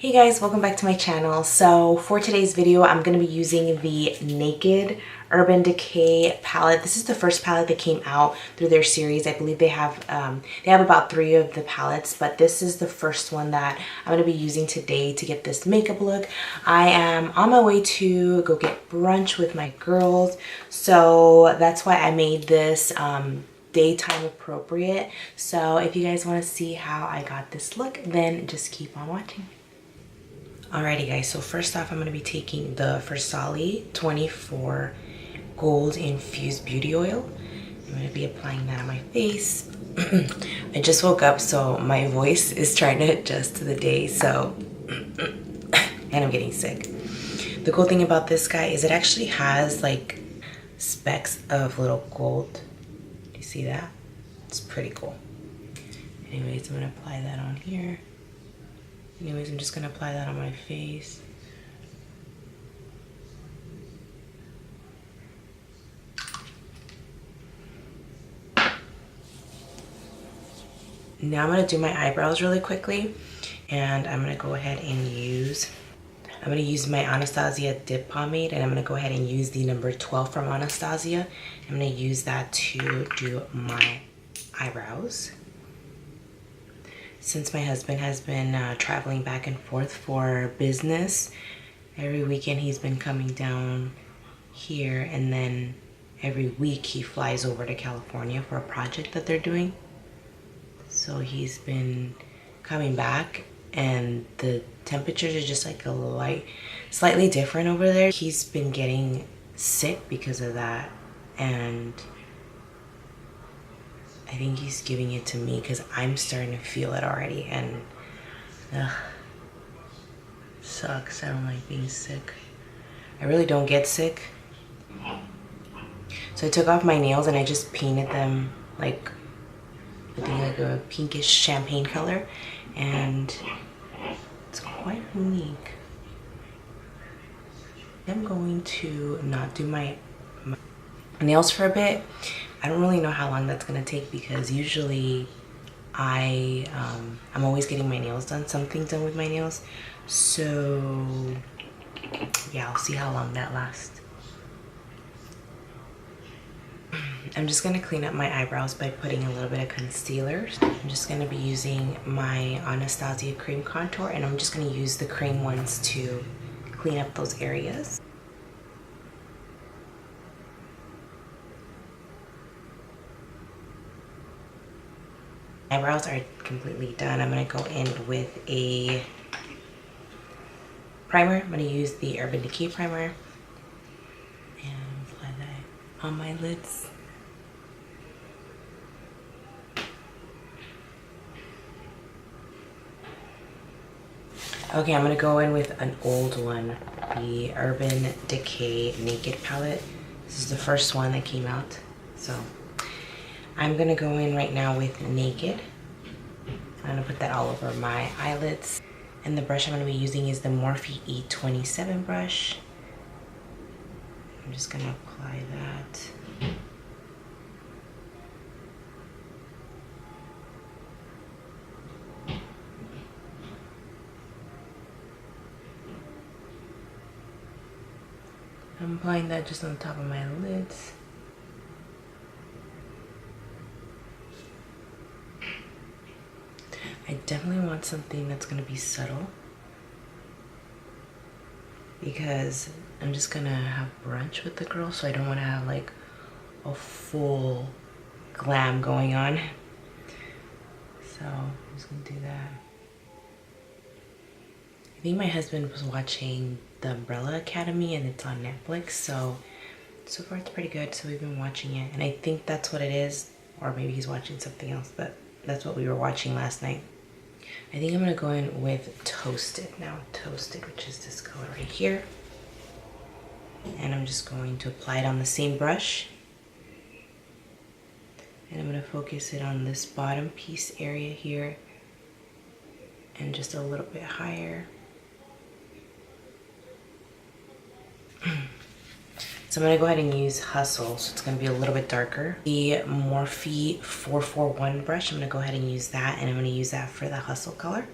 Hey guys, welcome back to my channel. So for today's video, I'm going to be using the Naked Urban Decay palette. This is the first palette that came out through their series. I believe they have about 3 of the palettes, but this is the first one that I'm going to be using today to get this makeup look. I am on my way to go get brunch with my girls, so that's why I made this daytime appropriate. So if you guys want to see how I got this look, then just keep on watching. Alrighty guys, so first off I'm going to be taking the Farsali 24 Gold Infused Beauty Oil. I'm going to be applying that on my face. I just woke up, so my voice is trying to adjust to the day, so and I'm getting sick. The cool thing about this guy is it actually has like specks of little gold. Do you see that? It's pretty cool. Anyways, I'm going to apply that on here. Anyways, I'm just going to apply that on my face. Now I'm going to do my eyebrows really quickly. And I'm going to go ahead and use my Anastasia dip pomade. And I'm going to go ahead and use the number 12 from Anastasia. I'm going to use that to do my eyebrows. Since my husband has been traveling back and forth for business, every weekend he's been coming down here, and then every week he flies over to California for a project that they're doing. So he's been coming back, and the temperatures are just like slightly different over there. He's been getting sick because of that, and I think he's giving it to me because I'm starting to feel it already, and sucks. I don't like being sick. I really don't get sick. So I took off my nails and I just painted them like, I think like a pinkish champagne color, and it's quite unique. I'm going to not do my nails for a bit. I don't really know how long that's gonna take because usually I'm always getting my nails done, something done with my nails. So yeah, I'll see how long that lasts. I'm just gonna clean up my eyebrows by putting a little bit of concealer. I'm just gonna be using my Anastasia cream contour, and I'm just gonna use the cream ones to clean up those areas. Eyebrows are completely done. I'm going to go in with a primer. I'm going to use the Urban Decay primer and apply that on my lids. Okay, I'm going to go in with an old one, the Urban Decay Naked palette. This is the first one that came out, so I'm gonna go in right now with Naked. I'm gonna put that all over my eyelids. And the brush I'm gonna be using is the Morphe E27 brush. I'm just gonna apply that. I'm applying that just on the top of my lids. I definitely want something that's going to be subtle because I'm just going to have brunch with the girls, so I don't want to have like a full glam going on. So I'm just going to do that. I think my husband was watching The Umbrella Academy and it's on Netflix, so far it's pretty good, so we've been watching it, and I think that's what it is, or maybe he's watching something else, but that's what we were watching last night. I think I'm going to go in with Toasted now. Toasted, which is this color right here. And I'm just going to apply it on the same brush. And I'm going to focus it on this bottom piece area here. And just a little bit higher. So I'm going to go ahead and use Hustle, so it's going to be a little bit darker. The Morphe 441 brush, I'm going to go ahead and use that, and I'm going to use that for the Hustle color.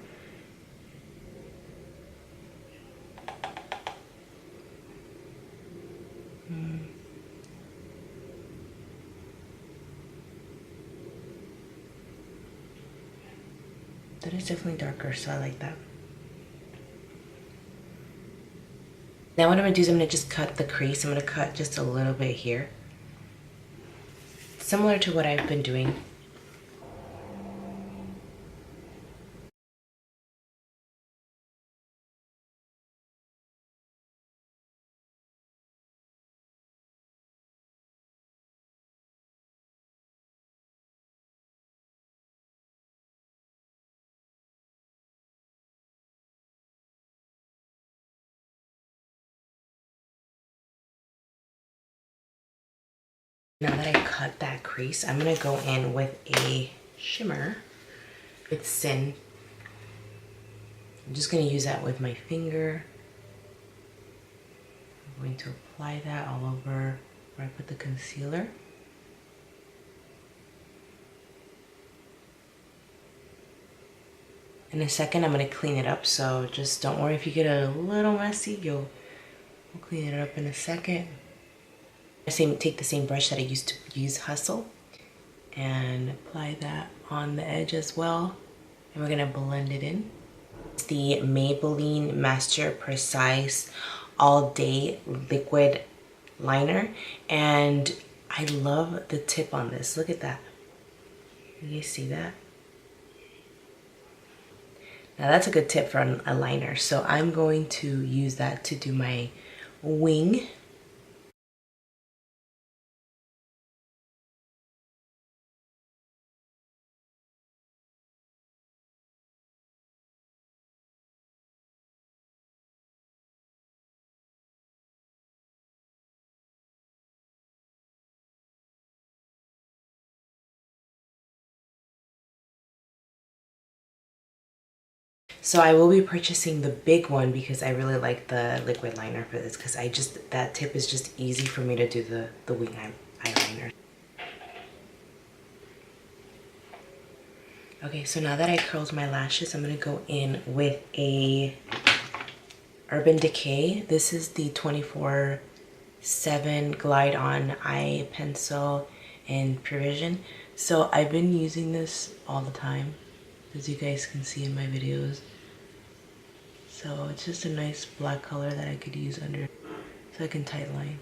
That is definitely darker, so I like that. Now what I'm gonna do is I'm gonna just cut the crease. I'm gonna cut just a little bit here. Similar to what I've been doing. Now that I cut that crease, I'm gonna go in with a shimmer with Sin. I'm just gonna use that with my finger. I'm going to apply that all over where I put the concealer. In a second, I'm gonna clean it up, so just don't worry if you get a little messy. We'll clean it up in a second. Take the same brush that I used to use Hustle and apply that on the edge as well. And we're gonna blend it in. It's the Maybelline Master Precise All Day Liquid Liner. And I love the tip on this. Look at that. You guys see that? Now that's a good tip for a liner. So I'm going to use that to do my wing. So I will be purchasing the big one because I really like the liquid liner for this, because that tip is just easy for me to do the wing eyeliner. Okay, so now that I curled my lashes, I'm gonna go in with a Urban Decay. This is the 24/7 Glide On Eye Pencil in Prevision. So I've been using this all the time, as you guys can see in my videos. So it's just a nice black color that I could use under, so I can tight line.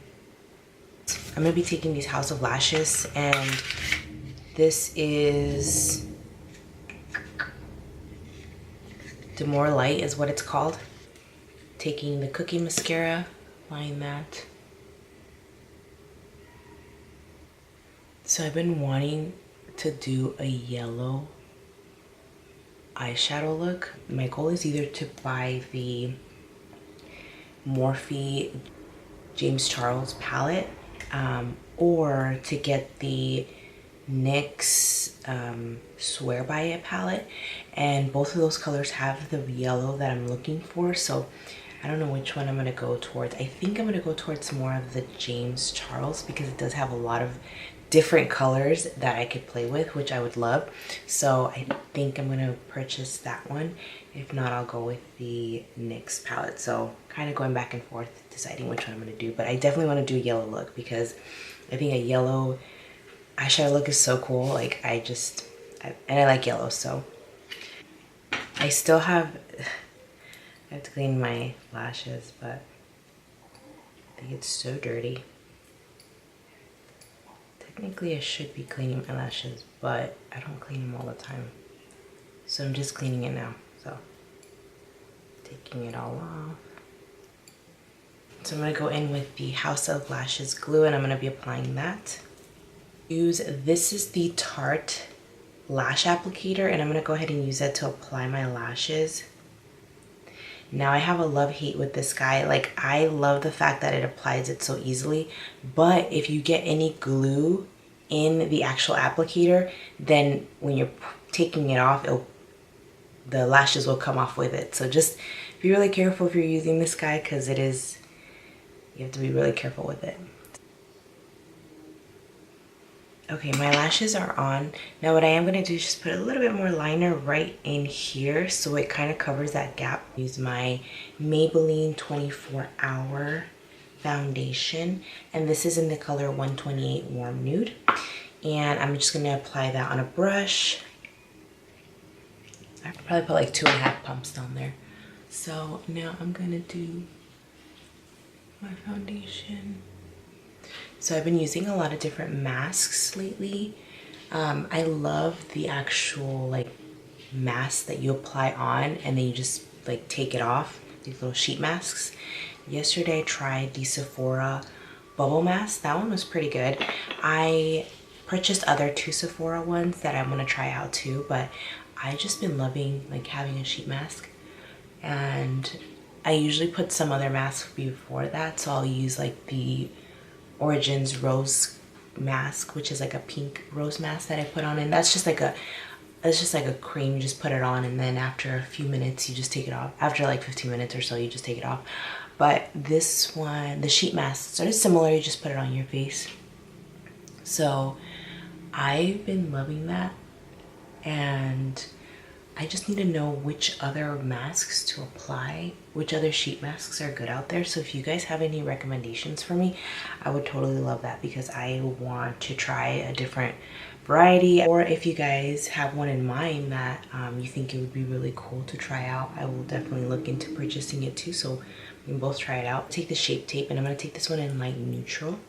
I'm gonna be taking these House of Lashes, and this is Demure Light is what it's called. Taking the Kokie mascara, applying that. So I've been wanting to do a yellow eyeshadow look. My goal is either to buy the Morphe James Charles palette or to get the NYX Swear By It palette, and both of those colors have the yellow that I'm looking for, so I don't know which one I'm going to go towards. I think I'm going to go towards more of the James Charles because it does have a lot of different colors that I could play with, which I would love. So I think I'm gonna purchase that one. If not, I'll go with the NYX palette. So kind of going back and forth deciding which one I'm gonna do, but I definitely want to do a yellow look because I think a yellow eyeshadow look is so cool. Like I like yellow, so I still have I have to clean my lashes, but I think it's so dirty. Technically, I should be cleaning my lashes, but I don't clean them all the time. So I'm just cleaning it now. So taking it all off. So I'm going to go in with the House of Lashes glue, and I'm going to be applying that. This is the Tarte lash applicator, and I'm going to go ahead and use that to apply my lashes. Now I have a love-hate with this guy. Like, I love the fact that it applies it so easily, but if you get any glue in the actual applicator, then when you're taking it off, the lashes will come off with it. So just be really careful if you're using this guy, because you have to be really careful with it. Okay, my lashes are on. Now what I am going to do is just put a little bit more liner right in here so it kind of covers that gap. Use my Maybelline 24-Hour foundation, and this is in the color 128 Warm Nude. And I'm just going to apply that on a brush. I probably put like 2.5 pumps down there. So now I'm gonna do my foundation. So I've been using a lot of different masks lately. I love the actual like mask that you apply on and then you just like take it off, these little sheet masks. Yesterday I tried the Sephora bubble mask. That one was pretty good. I purchased other 2 Sephora ones that I want to try out too, but I just been loving like having a sheet mask. And I usually put some other mask before that, so I'll use like the Origins Rose mask, which is like a pink rose mask that I put on, and that's just like a cream. You just put it on and then after a few minutes you just take it off. After like 15 minutes or so you just take it off. But this one, the sheet mask, sort of similar, you just put it on your face. So I've been loving that, and I just need to know which other masks to apply, which other sheet masks are good out there. So if you guys have any recommendations for me, I would totally love that, because I want to try a different variety. Or if you guys have one in mind that you think it would be really cool to try out, I will definitely look into purchasing it too, so we can both try it out. Take the Shape Tape, and I'm going to take this one in light neutral.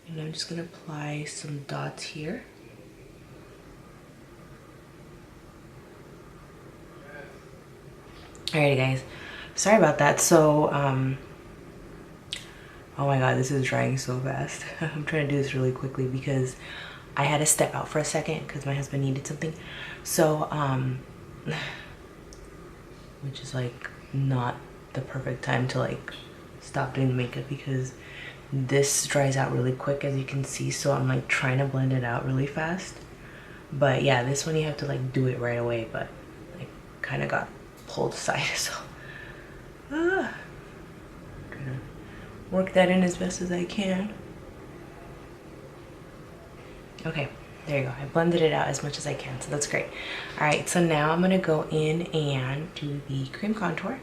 And I'm just going to apply some dots here. Alrighty guys, sorry about that. So oh my god, this is drying so fast. I'm trying to do this really quickly because I had to step out for a second because my husband needed something. So which is like not the perfect time to like stop doing the makeup, because this dries out really quick, as you can see. So I'm like trying to blend it out really fast. But yeah, this one you have to like do it right away, but like kind of got pulled aside, so trying to work that in as best as I can. Okay, there you go. I blended it out as much as I can, so that's great. All right, so now I'm gonna go in and do the cream contour.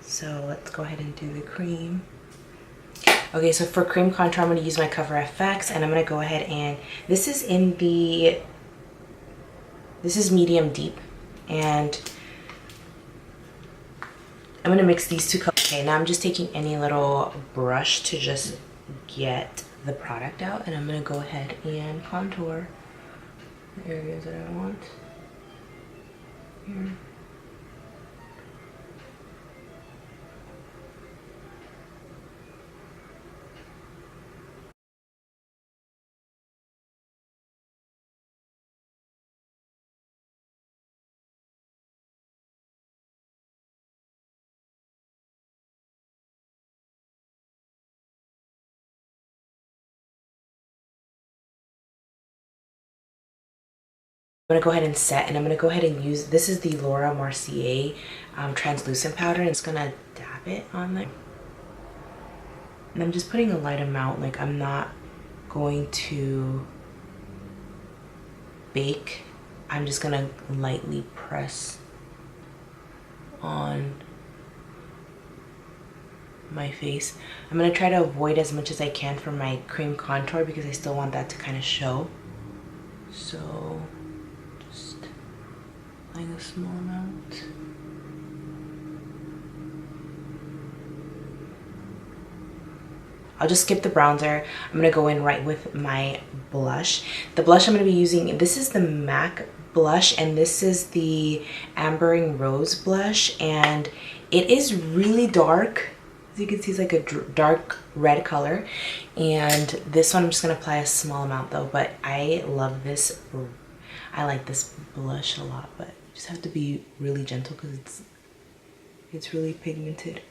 So let's go ahead and do the cream. Okay, so for cream contour, I'm gonna use my CoverFX, and I'm gonna go ahead and this is medium deep, and I'm gonna mix these two colors. Okay, now I'm just taking any little brush to just get the product out, and I'm gonna go ahead and contour the areas that I want here. I'm gonna go ahead and set, and I'm gonna go ahead and use, this is the Laura Mercier translucent powder, and it's gonna dab it on there. And I'm just putting a light amount, like I'm not going to bake. I'm just gonna lightly press on my face. I'm gonna try to avoid as much as I can for my cream contour because I still want that to kind of show. So just applying a small amount. I'll just skip the bronzer. I'm gonna go in right with my blush. The blush I'm gonna be using, this is the MAC blush, and this is the Ambering Rose blush, and it is really dark. As you can see, it's like a dark red color. And this one I'm just gonna apply a small amount though, but I love this. I like this blush a lot, but you just have to be really gentle because it's really pigmented.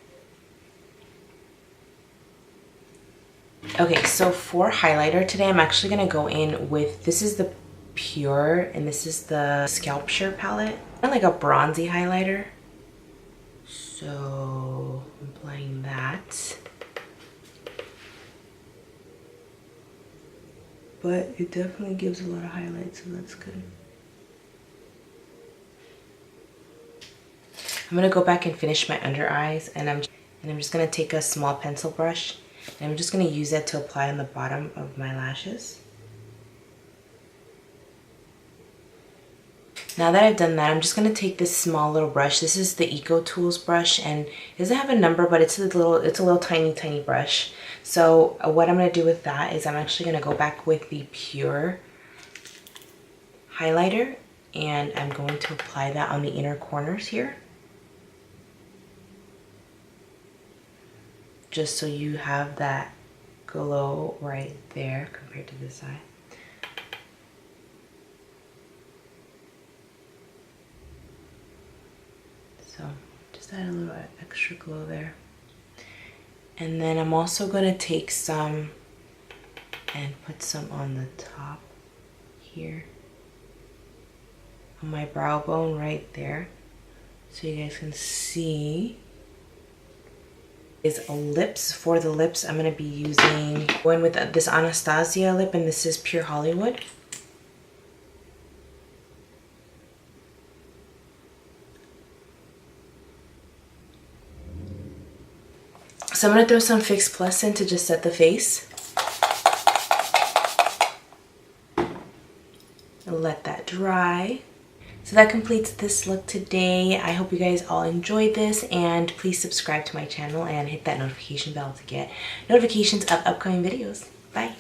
Okay, so for highlighter today, I'm actually gonna go in with, this is the Pure, and this is the Sculptor palette. I like a bronzy highlighter. So I'm applying that. But it definitely gives a lot of highlight, so that's good. I'm gonna go back and finish my under eyes, and I'm just gonna take a small pencil brush, and I'm just gonna use that to apply on the bottom of my lashes. Now that I've done that, I'm just going to take this small little brush. This is the Eco Tools brush, and it doesn't have a number, but it's a little tiny brush. So what I'm going to do with that is I'm actually going to go back with the Pure highlighter, and I'm going to apply that on the inner corners here. Just so you have that glow right there compared to this side. So just add a little extra glow there. And then I'm also going to take some and put some on the top here. On my brow bone right there. So you guys can see. Is lips. For the lips, I'm going to be going with this Anastasia lip, and this is Pure Hollywood. So I'm going to throw some Fix Plus in to just set the face. Let that dry. So that completes this look today. I hope you guys all enjoyed this, and please subscribe to my channel and hit that notification bell to get notifications of upcoming videos. Bye.